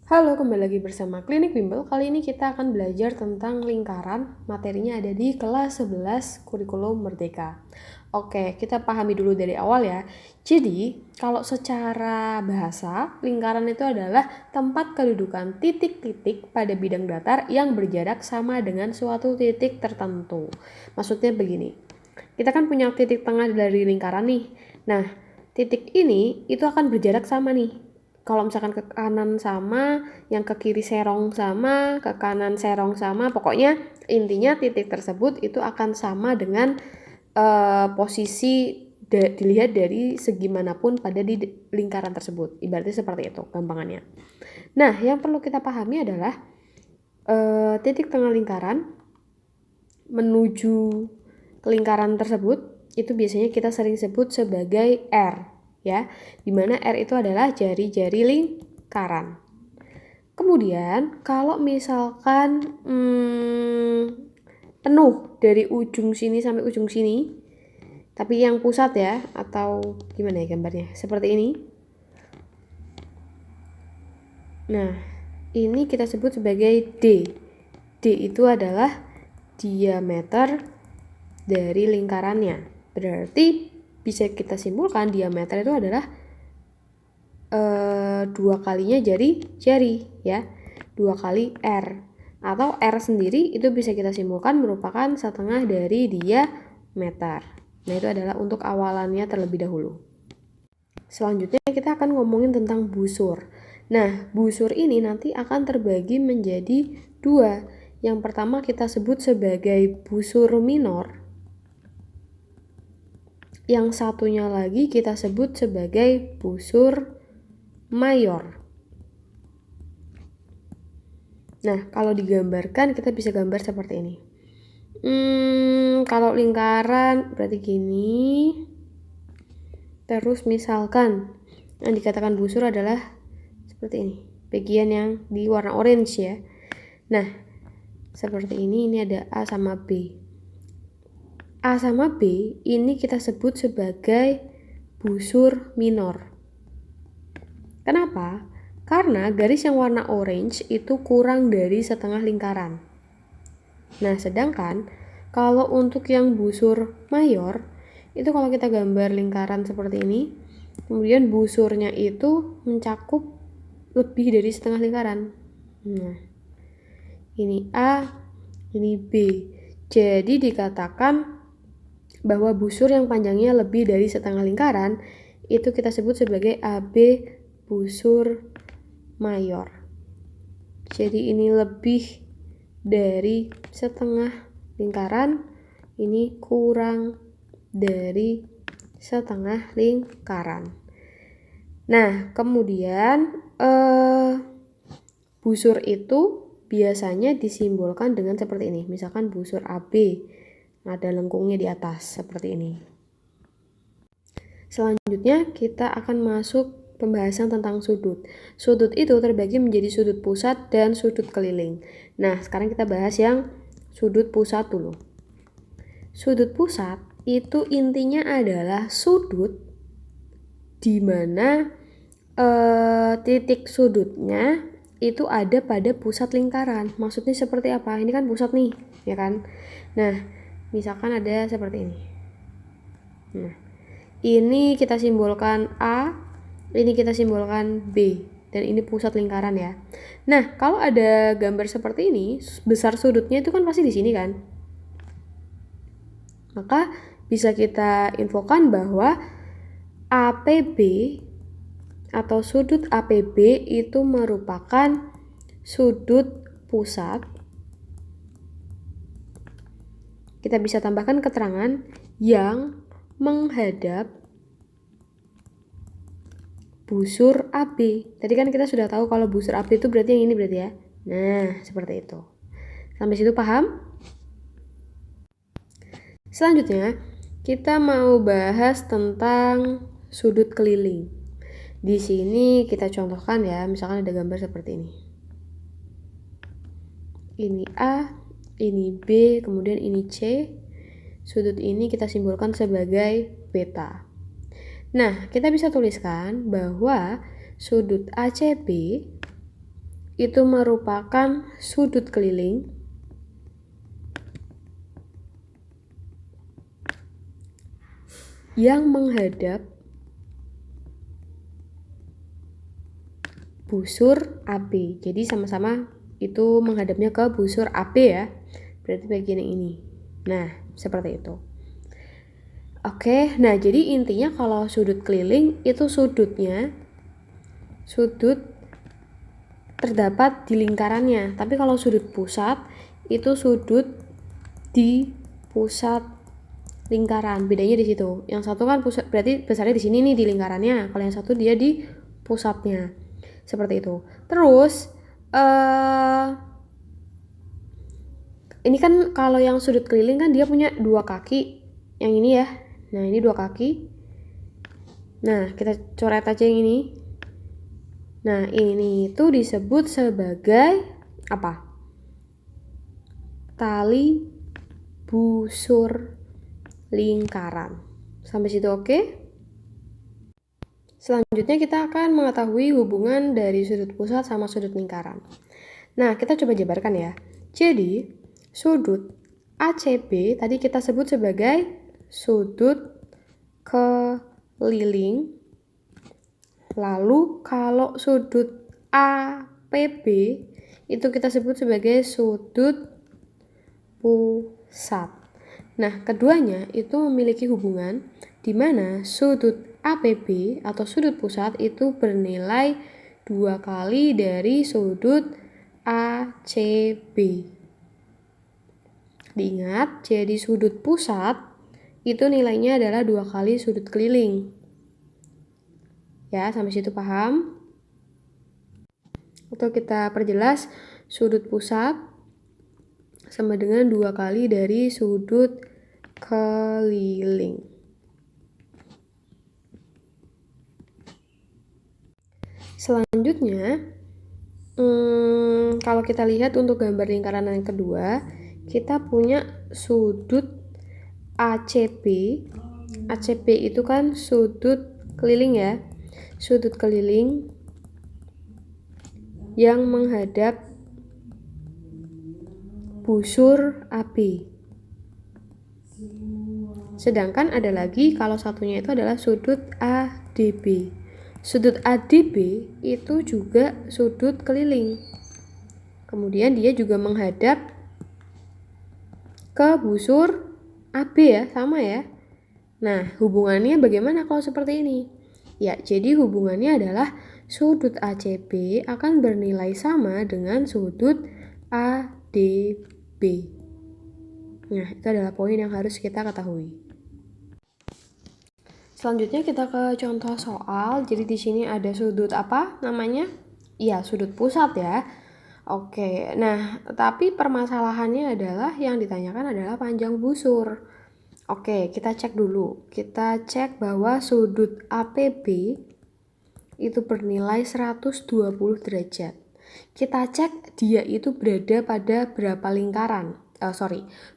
Halo, kembali lagi bersama Klinik Bimbel. Kali ini kita akan belajar tentang lingkaran. Materinya ada di kelas 11 Kurikulum Merdeka. Oke, kita pahami dulu dari awal ya. Jadi, kalau secara bahasa, lingkaran itu adalah tempat kedudukan titik-titik pada bidang datar yang berjarak sama dengan suatu titik tertentu. Maksudnya begini, kita kan punya titik tengah dari lingkaran nih. Nah, titik ini itu akan berjarak sama nih. Kalau misalkan ke kanan sama, yang ke kiri serong sama, ke kanan serong sama, pokoknya intinya titik tersebut itu akan sama dengan posisi dilihat dari segi manapun pada di lingkaran tersebut. Ibaratnya seperti itu gampangannya. Nah, yang perlu kita pahami adalah titik tengah lingkaran menuju ke lingkaran tersebut itu biasanya kita sering sebut sebagai R. Ya, dimana R itu adalah jari-jari lingkaran. Kemudian kalau misalkan penuh dari ujung sini sampai ujung sini, tapi yang pusat ya, atau gimana ya gambarnya, seperti ini. Nah, ini kita sebut sebagai D. D itu adalah diameter dari lingkarannya. Berarti bisa kita simpulkan diameter itu adalah 2 kalinya jari ya, 2 kali R, atau R sendiri itu bisa kita simpulkan merupakan setengah dari diameter. Nah, itu adalah untuk awalannya terlebih dahulu. Selanjutnya kita akan ngomongin tentang busur. Nah, busur ini nanti akan terbagi menjadi 2. Yang pertama kita sebut sebagai busur minor. Yang satunya lagi kita sebut sebagai busur mayor. Nah, kalau digambarkan kita bisa gambar seperti ini. Kalau lingkaran berarti gini. Terus misalkan yang dikatakan busur adalah seperti ini. Bagian yang di warna orange ya. Nah, seperti ini ada A sama B. A sama B ini kita sebut sebagai busur minor. Kenapa? Karena garis yang warna orange itu kurang dari setengah lingkaran. Nah, sedangkan kalau untuk yang busur mayor, itu kalau kita gambar lingkaran seperti ini, kemudian busurnya itu mencakup lebih dari setengah lingkaran. Nah, ini A, ini B. Jadi dikatakan bahwa busur yang panjangnya lebih dari setengah lingkaran itu kita sebut sebagai AB busur mayor. Jadi ini lebih dari setengah lingkaran, ini kurang dari setengah lingkaran. Nah, kemudian busur itu biasanya disimbolkan dengan seperti ini. Misalkan busur AB, ada lengkungnya di atas seperti ini. Selanjutnya kita akan masuk pembahasan tentang sudut. Sudut itu terbagi menjadi sudut pusat dan sudut keliling. Nah, sekarang kita bahas yang sudut pusat dulu. Sudut pusat itu intinya adalah sudut di mana titik sudutnya itu ada pada pusat lingkaran. Maksudnya seperti apa? Ini kan pusat nih, ya kan? Nah, misalkan ada seperti ini. Nah, ini kita simbolkan A, ini kita simbolkan B, dan ini pusat lingkaran ya. Nah, kalau ada gambar seperti ini, besar sudutnya itu kan pasti di sini kan. Maka bisa kita infokan bahwa APB atau sudut APB itu merupakan sudut pusat. Kita bisa tambahkan keterangan yang menghadap busur AB. Tadi kan kita sudah tahu kalau busur AB itu berarti yang ini berarti ya. Nah, seperti itu. Sampai situ paham? Selanjutnya, kita mau bahas tentang sudut keliling. Di sini kita contohkan ya, misalkan ada gambar seperti ini. Ini A, ini B, kemudian ini C. Sudut ini kita simbolkan sebagai beta. Nah, kita bisa tuliskan bahwa sudut ACB itu merupakan sudut keliling yang menghadap busur AB. Jadi sama-sama itu menghadapnya ke busur AB ya. Berarti bagian yang ini. Nah, seperti itu. Oke, nah jadi intinya kalau sudut keliling itu sudut terdapat di lingkarannya. Tapi kalau sudut pusat itu sudut di pusat lingkaran. Bedanya di situ. Yang satu kan pusat, berarti besarnya di sini nih di lingkarannya. Kalau yang satu dia di pusatnya. Seperti itu. Terus ini kan kalau yang sudut keliling kan dia punya 2 kaki. Yang ini ya. Nah, ini 2 kaki. Nah, kita coret aja yang ini. Nah, ini itu disebut sebagai apa? Tali busur lingkaran. Sampai situ oke? Selanjutnya kita akan mengetahui hubungan dari sudut pusat sama sudut lingkaran. Nah, kita coba jabarkan ya. Jadi, sudut ACB tadi kita sebut sebagai sudut keliling. Lalu kalau sudut APB itu kita sebut sebagai sudut pusat. Nah, keduanya itu memiliki hubungan di mana sudut APB atau sudut pusat itu bernilai 2 kali dari sudut ACB. Diingat, jadi sudut pusat itu nilainya adalah 2 kali sudut keliling. Ya, sampai situ paham? Atau kita perjelas, sudut pusat sama dengan 2 kali dari sudut keliling. Selanjutnya, kalau kita lihat untuk gambar lingkaran yang kedua, kita punya sudut ACB. ACB itu kan sudut keliling ya. Sudut keliling yang menghadap busur AB. Sedangkan ada lagi kalau satunya itu adalah sudut ADB. Sudut ADB itu juga sudut keliling. Kemudian dia juga menghadap ke busur AB ya, sama ya. Nah, hubungannya bagaimana kalau seperti ini? Ya, jadi hubungannya adalah sudut ACB akan bernilai sama dengan sudut ADB. Nah, itu adalah poin yang harus kita ketahui. Selanjutnya kita ke contoh soal. Jadi di sini ada sudut apa namanya? Iya, sudut pusat ya. Oke, nah tapi permasalahannya adalah yang ditanyakan adalah panjang busur. Oke, kita cek dulu. Kita cek bahwa sudut APB itu bernilai 120 derajat. Kita cek dia itu berada pada berapa lingkaran.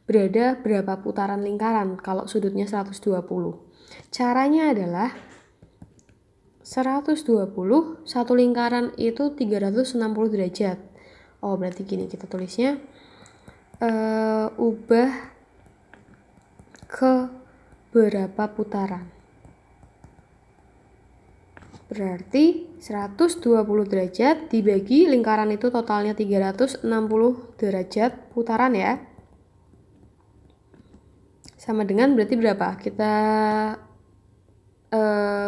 Berada berapa putaran lingkaran kalau sudutnya 120. Caranya adalah 120, satu lingkaran itu 360 derajat. Oh, berarti gini kita tulisnya. Ubah ke berapa putaran. Berarti 120 derajat dibagi lingkaran itu totalnya 360 derajat putaran ya. Sama dengan berarti berapa? Kita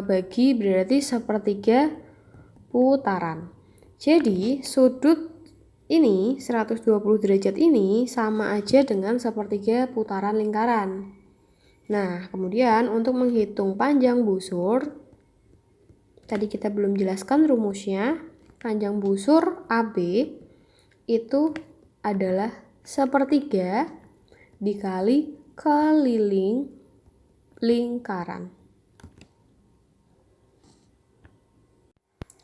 bagi berarti sepertiga putaran. Jadi sudut ini 120 derajat ini sama aja dengan sepertiga putaran lingkaran. Nah, kemudian untuk menghitung panjang busur, tadi kita belum jelaskan rumusnya. Panjang busur AB itu adalah sepertiga dikali keliling lingkaran.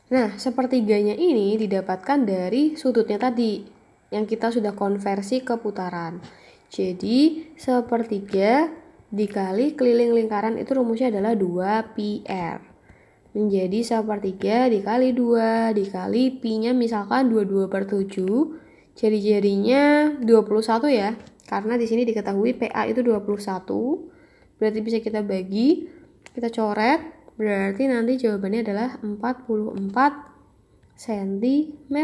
Nah, sepertiganya ini didapatkan dari sudutnya tadi yang kita sudah konversi ke putaran. Jadi, sepertiga dikali keliling lingkaran itu rumusnya adalah 2πr. menjadi 1/3 dikali 2 dikali pi-nya misalkan 22/7. Jadi-jadinya 21 ya. Karena di sini diketahui PA itu 21. Berarti bisa kita bagi, kita coret, berarti nanti jawabannya adalah 44 cm.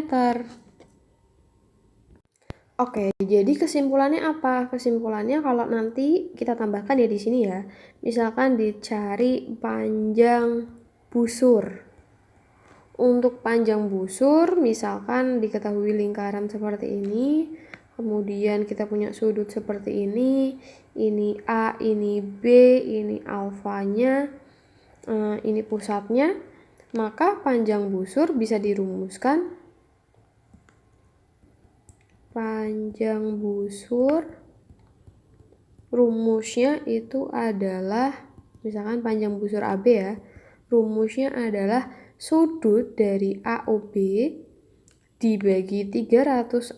Oke, jadi kesimpulannya apa? Kesimpulannya kalau nanti kita tambahkan ya di sini ya. Misalkan dicari panjang busur. Untuk panjang busur, misalkan diketahui lingkaran seperti ini, kemudian kita punya sudut seperti ini A, ini B, ini alfanya, ini pusatnya, maka panjang busur bisa dirumuskan. Panjang busur rumusnya itu adalah, misalkan panjang busur AB ya, rumusnya adalah sudut dari AOB dibagi 360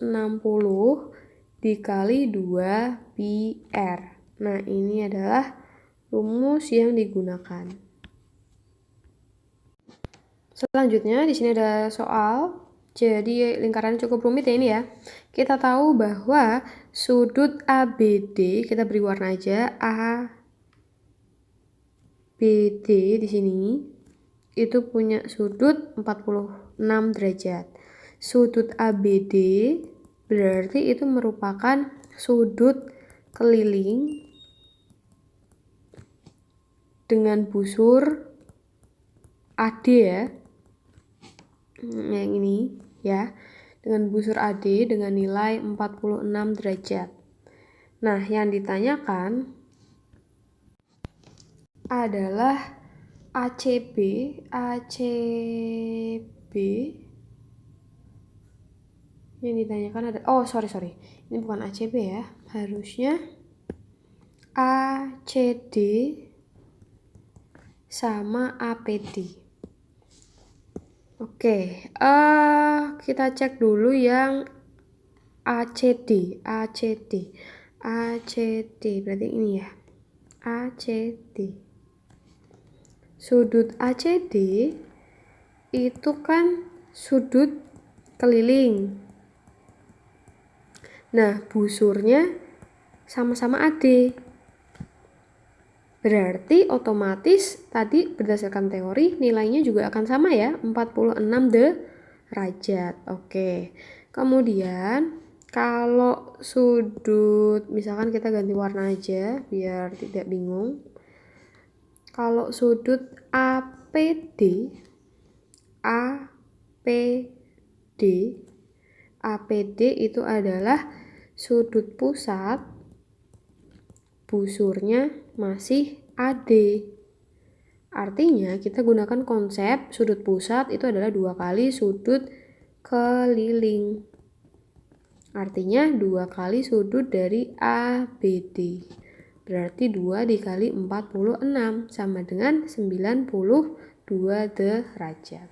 dikali 2 pi R. Nah, ini adalah rumus yang digunakan. Selanjutnya di sini ada soal. Jadi lingkaran cukup rumit ya ini ya. Kita tahu bahwa sudut ABD, kita beri warna aja, ABD di sini itu punya sudut 46 derajat. Sudut ABD berarti itu merupakan sudut keliling dengan busur AD ya. Yang ini ya, dengan busur AD dengan nilai 46 derajat. Nah, yang ditanyakan adalah ACB yang ditanyakan ada, sorry, ini bukan ACB ya, harusnya ACD sama APD. Oke, kita cek dulu yang ACD berarti ini ya, ACD. Sudut ACD itu kan sudut keliling. Nah, busurnya sama-sama AD. Berarti otomatis tadi berdasarkan teori nilainya juga akan sama ya, 46 derajat. Oke. Kemudian kalau sudut, misalkan kita ganti warna aja biar tidak bingung. Kalau sudut APD itu adalah sudut pusat, busurnya masih AD. Artinya kita gunakan konsep sudut pusat itu adalah 2 kali sudut keliling. Artinya 2 kali sudut dari ABD. Berarti 2 dikali 46 sama dengan 92 derajat.